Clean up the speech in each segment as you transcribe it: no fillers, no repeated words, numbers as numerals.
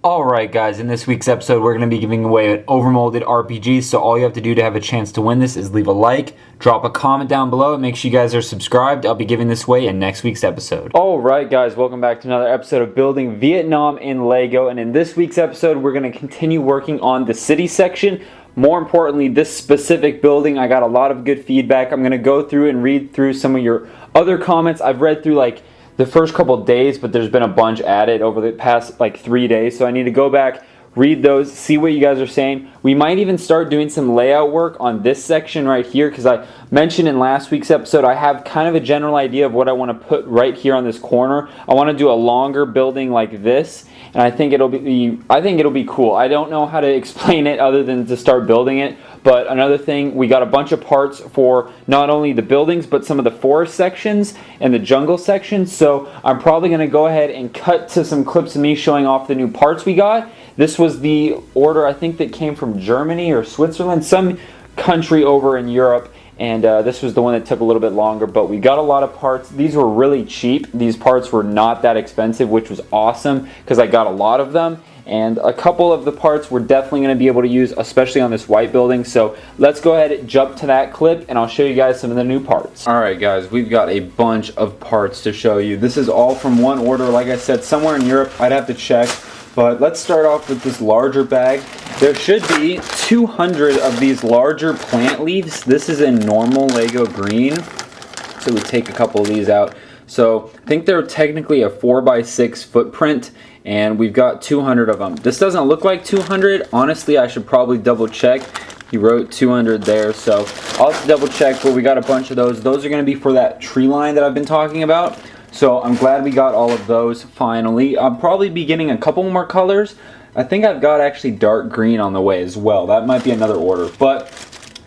Alright guys, in this week's episode we're going to be giving away an overmolded RPG, so all you have to do to have a chance to win this is leave a like, drop a comment down below, and make sure you guys are subscribed. I'll be giving this away in next week's episode. Alright guys, welcome back to another episode of Building Vietnam in LEGO, and in this week's episode we're going to continue working on the city section. More importantly, this specific building, I got a lot of good feedback. I'm going to go through and read through some of your other comments. I've read through the first couple of days, but there's been a bunch added over the past 3 days, so I need to go back, read those, see what you guys are saying. We might even start doing some layout work on this section right here, because I mentioned in last week's episode I have kind of a general idea of what I want to put right here on this corner. I want to do a longer building like this, and I think it'll be cool. I don't know how to explain it other than to start building it. But another thing, we got a bunch of parts for not only the buildings, but some of the forest sections and the jungle sections. So I'm probably going to go ahead and cut to some clips of me showing off the new parts we got. This was the order, I think, that came from Germany or Switzerland, some country over in Europe. And this was the one that took a little bit longer, but we got a lot of parts. These were really cheap. These parts were not that expensive, which was awesome because I got a lot of them. And a couple of the parts we're definitely going to be able to use, especially on this white building. So let's go ahead and jump to that clip and I'll show you guys some of the new parts. Alright guys, we've got a bunch of parts to show you. This is all from one order. Like I said, somewhere in Europe, I'd have to check. But let's start off with this larger bag. There should be 200 of these larger plant leaves. This is in normal Lego green. So we take a couple of these out. So I think they're technically a 4x6 footprint. And we've got 200 of them. This doesn't look like 200. Honestly, I should probably double check. He wrote 200 there, so I'll have to double check, but we got a bunch of those. Those are going to be for that tree line that I've been talking about. So I'm glad we got all of those finally. I'll probably be getting a couple more colors. I think I've got actually dark green on the way as well. That might be another order. But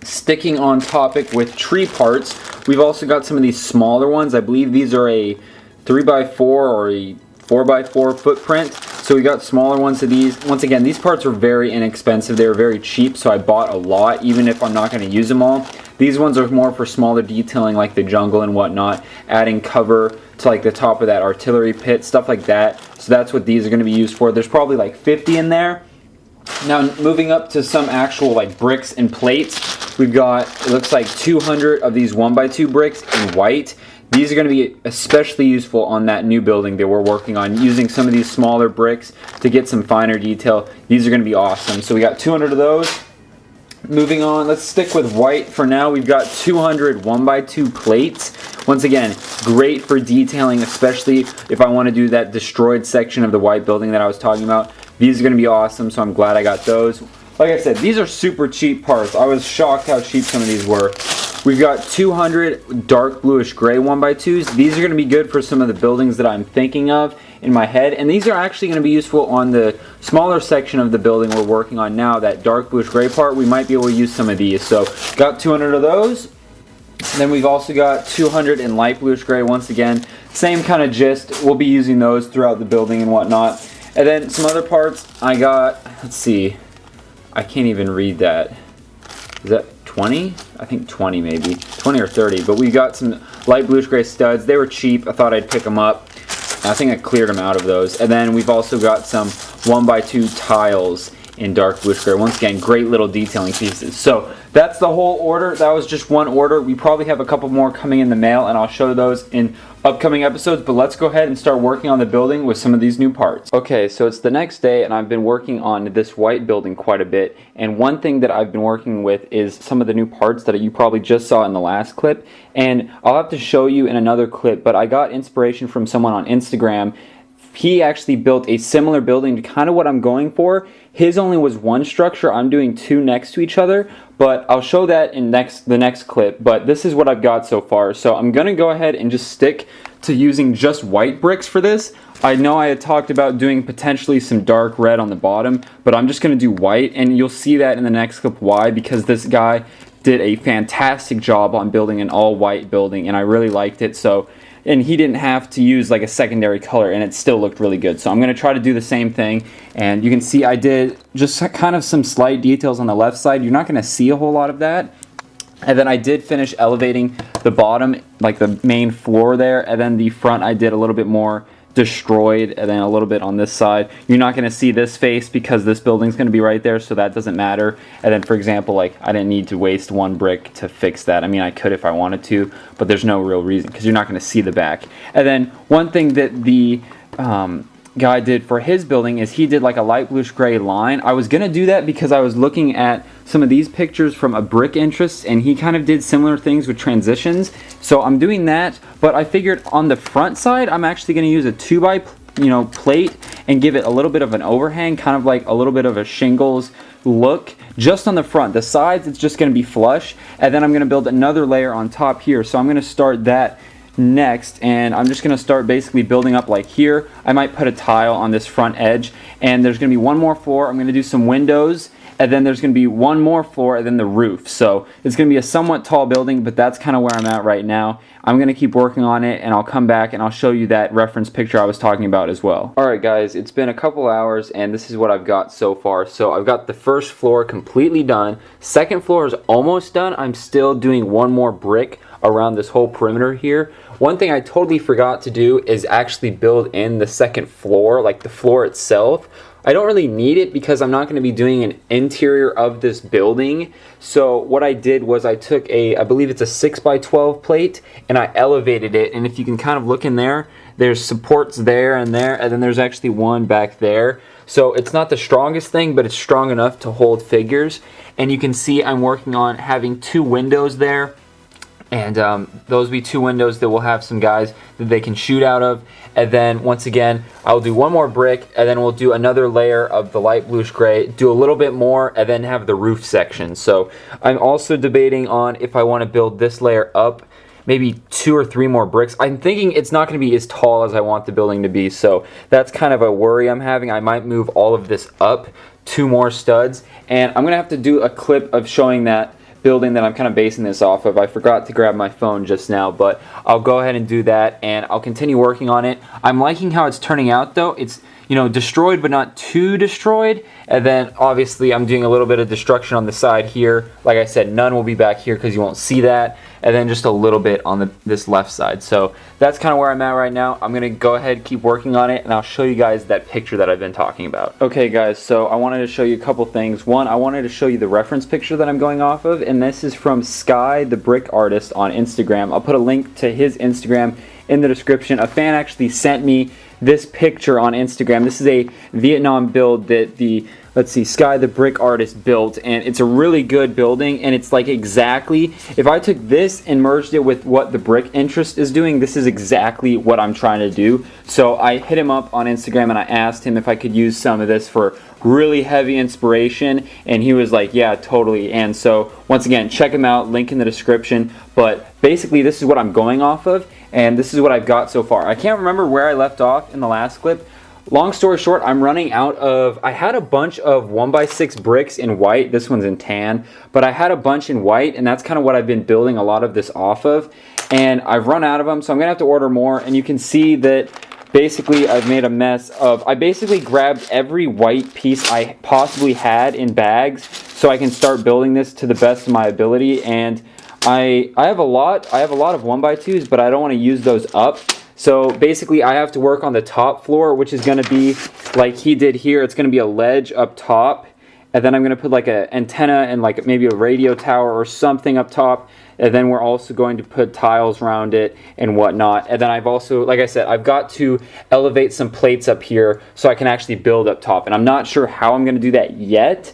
sticking on topic with tree parts, we've also got some of these smaller ones. I believe these are a 3x4 or a 4x4 footprint. So we got smaller ones of these. Once again, these parts are very inexpensive. They were very cheap, so I bought a lot, even if I'm not going to use them all. These ones are more for smaller detailing like the jungle and whatnot, adding cover to the top of that artillery pit, stuff like that. So that's what these are going to be used for. There's probably 50 in there. Now moving up to some actual bricks and plates, we've got, it looks like 200 of these 1x2 bricks in white. These are going to be especially useful on that new building that we're working on, using some of these smaller bricks to get some finer detail. These are going to be awesome. So we got 200 of those. Moving on, let's stick with white for now. We've got 200 1x2 plates. Once again, great for detailing, especially if I want to do that destroyed section of the white building that I was talking about. These are going to be awesome, so I'm glad I got those. Like I said, these are super cheap parts. I was shocked how cheap some of these were. We've got 200 dark bluish gray 1x2s. These are going to be good for some of the buildings that I'm thinking of in my head. And these are actually going to be useful on the smaller section of the building we're working on now, that dark bluish gray part. We might be able to use some of these. So got 200 of those. And then we've also got 200 in light bluish gray. Once again, same kind of gist. We'll be using those throughout the building and whatnot. And then some other parts I got, let's see, I can't even read that. Is that 20? I think 20 maybe. 20 or 30. But we got some light bluish gray studs. They were cheap. I thought I'd pick them up. I think I cleared them out of those. And then we've also got some 1x2 tiles in dark bluish gray. Once again, great little detailing pieces. So that's the whole order. That was just one order. We probably have a couple more coming in the mail, and I'll show those in upcoming episodes. But let's go ahead and start working on the building with some of these new parts. Okay, so it's the next day, and I've been working on this white building quite a bit. And one thing that I've been working with is some of the new parts that you probably just saw in the last clip. And I'll have to show you in another clip, but I got inspiration from someone on Instagram. He actually built a similar building to kind of what I'm going for. His only was one structure. I'm doing two next to each other, but I'll show that in the next clip. But this is what I've got so far. So I'm going to go ahead and just stick to using just white bricks for this. I know I had talked about doing potentially some dark red on the bottom, but I'm just going to do white, and you'll see that in the next clip why, because this guy did a fantastic job on building an all white building, and I really liked it. So, and he didn't have to use a secondary color, and it still looked really good. So I'm going to try to do the same thing, and you can see I did just kind of some slight details on the left side. You're not going to see a whole lot of that. And then I did finish elevating the bottom, the main floor there, and then the front I did a little bit more destroyed, and then a little bit on this side. You're not going to see this face because this building's going to be right there, so that doesn't matter. And then, for example, like, I didn't need to waste one brick to fix that. I mean, I could if I wanted to, but there's no real reason because you're not going to see the back. And then one thing that the guy did for his building is he did like a light bluish gray line. I was gonna do that because I was looking at some of these pictures from A Brick Interest, and he kind of did similar things with transitions, so I'm doing that. But I figured on the front side I'm actually gonna use a 2x plate and give it a little bit of an overhang, kind of like a little bit of a shingles look just on the front. The sides, it's just gonna be flush, and then I'm gonna build another layer on top here. So I'm gonna start that next, and I'm just going to start basically building up like here. I might put a tile on this front edge, and there's going to be one more floor. I'm going to do some windows, and then there's going to be one more floor, and then the roof. So it's going to be a somewhat tall building, but that's kind of where I'm at right now. I'm going to keep working on it, and I'll come back and I'll show you that reference picture I was talking about as well. Alright guys, it's been a couple hours, and this is what I've got so far. So I've got the first floor completely done. Second floor is almost done. I'm still doing one more brick around this whole perimeter here. One thing I totally forgot to do is actually build in the second floor, like the floor itself. I don't really need it because I'm not going to be doing an interior of this building. So what I did was I took I believe it's a 6x12 plate, and I elevated it. And if you can kind of look in there, there's supports there, and then there's actually one back there. So it's not the strongest thing, but it's strong enough to hold figures. And you can see I'm working on having 2 windows there. And those will be 2 windows that will have some guys that they can shoot out of. And then once again, I'll do one more brick, and then we'll do another layer of the light bluish gray, do a little bit more, and then have the roof section. So I'm also debating on if I want to build this layer up, maybe 2 or 3 more bricks. I'm thinking it's not going to be as tall as I want the building to be, so that's kind of a worry I'm having. I might move all of this up 2 more studs, and I'm going to have to do a clip of showing that building that I'm kind of basing this off of. I forgot to grab my phone just now, but I'll go ahead and do that, and I'll continue working on it. I'm liking how it's turning out though. It's, destroyed but not too destroyed. And then obviously I'm doing a little bit of destruction on the side here. Like I said, none will be back here because you won't see that. And then just a little bit on this left side. So that's kind of where I'm at right now. I'm gonna go ahead, keep working on it, and I'll show you guys that picture that I've been talking about. Okay guys, so I wanted to show you a couple things. One, I wanted to show you the reference picture that I'm going off of, and this is from Sky the Brick Artist on Instagram. I'll put a link to his Instagram in the description. A fan actually sent me this picture on Instagram. This is a Vietnam build that Sky the Brick Artist built, and it's a really good building, and it's like exactly, if I took this and merged it with what the Brick Interest is doing, this is exactly what I'm trying to do. So I hit him up on Instagram and I asked him if I could use some of this for really heavy inspiration, and he was like, yeah, totally. And so once again, check him out, link in the description. But basically this is what I'm going off of, and this is what I've got so far. I can't remember where I left off in the last clip. Long story short, I'm running out of, I had a bunch of 1x6 bricks in white. This one's in tan, but I had a bunch in white, and that's kind of what I've been building a lot of this off of. And I've run out of them, so I'm gonna have to order more. And you can see that basically I've made a mess of, I basically grabbed every white piece I possibly had in bags so I can start building this to the best of my ability. And I have a lot of 1x2s, but I don't want to use those up. So basically I have to work on the top floor, which is going to be like he did here. It's going to be a ledge up top, and then I'm going to put like an antenna and like maybe a radio tower or something up top. And then we're also going to put tiles around it and whatnot. And then I've also, like I said, I've got to elevate some plates up here so I can actually build up top. And I'm not sure how I'm going to do that yet.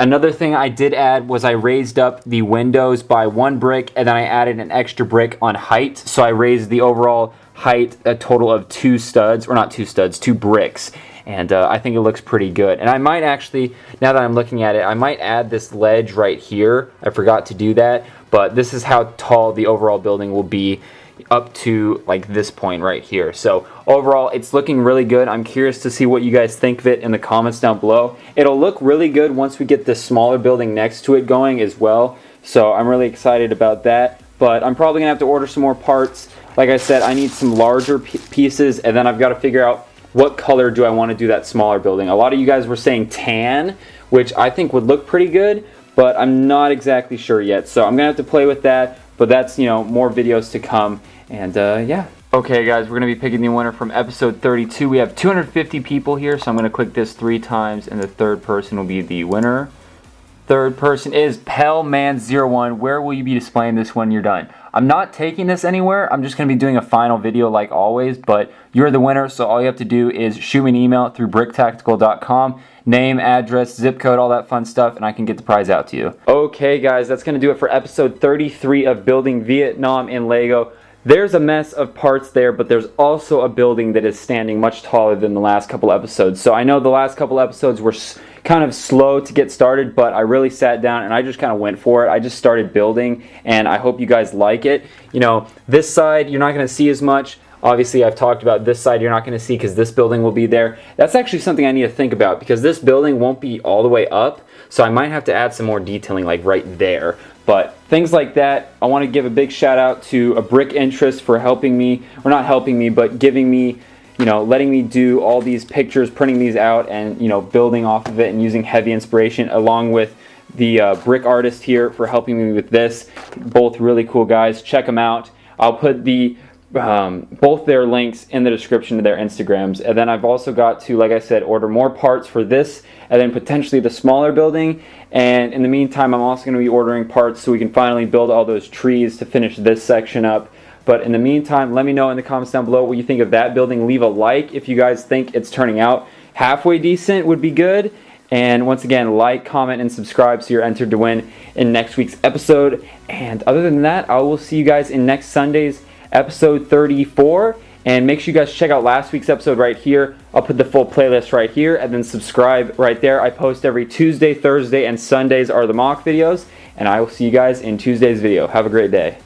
Another thing I did add was I raised up the windows by 1 brick, and then I added an extra brick on height. So I raised the overall height a total of 2 studs, or not 2 studs, 2 bricks. And I think it looks pretty good. And I might actually, now that I'm looking at it, I might add this ledge right here. I forgot to do that, but this is how tall the overall building will be up to like this point right here. So overall, it's looking really good. I'm curious to see what you guys think of it in the comments down below. It'll look really good once we get this smaller building next to it going as well. So I'm really excited about that. But I'm probably gonna have to order some more parts. Like I said, I need some larger pieces, and then I've got to figure out what color do I want to do that smaller building. A lot of you guys were saying tan, which I think would look pretty good, but I'm not exactly sure yet. So I'm gonna have to play with that, but that's, more videos to come. And yeah, Okay guys, we're going to be picking the winner from episode 32. We have 250 people here, so I'm going to click this 3 times, and the third person will be the winner. Third person is Pellman01. Where will you be displaying this when you're done? I'm not taking this anywhere. I'm just going to be doing a final video like always, but you're the winner, so all you have to do is shoot me an email through bricktactical.com. Name, address, zip code, all that fun stuff, and I can get the prize out to you. Okay guys, that's going to do it for episode 33 of Building Vietnam in Lego. There's a mess of parts there, but there's also a building that is standing much taller than the last couple episodes. So I know the last couple episodes were kind of slow to get started, but I really sat down and I just kind of went for it. I just started building, and I hope you guys like it. You know, this side you're not going to see as much. Obviously, I've talked about this side you're not going to see because this building will be there. That's actually something I need to think about because this building won't be all the way up, so I might have to add some more detailing like right there. But things like that, I want to give a big shout out to A Brick Interest for helping me, or not helping me, but giving me, you know, letting me do all these pictures, printing these out, and, you know, building off of it and using heavy inspiration, along with the Brick Artist here for helping me with this. Both really cool guys. Check them out. I'll put the both their links in the description to their Instagrams, and then I've also got to, like I said, order more parts for this and then potentially the smaller building. And in the meantime, I'm also going to be ordering parts so we can finally build all those trees to finish this section up. But in the meantime, let me know in the comments down below what you think of that building. Leave a like if you guys think it's turning out halfway decent, would be good. And once again, like, comment, and subscribe so you're entered to win in next week's episode. And other than that, I will see you guys in next Sunday's episode 34, and make sure you guys check out last week's episode right here. I'll put the full playlist right here, and then subscribe right there. I post every Tuesday, Thursday, and Sundays are the mock videos, and I will see you guys in Tuesday's video. Have a great day.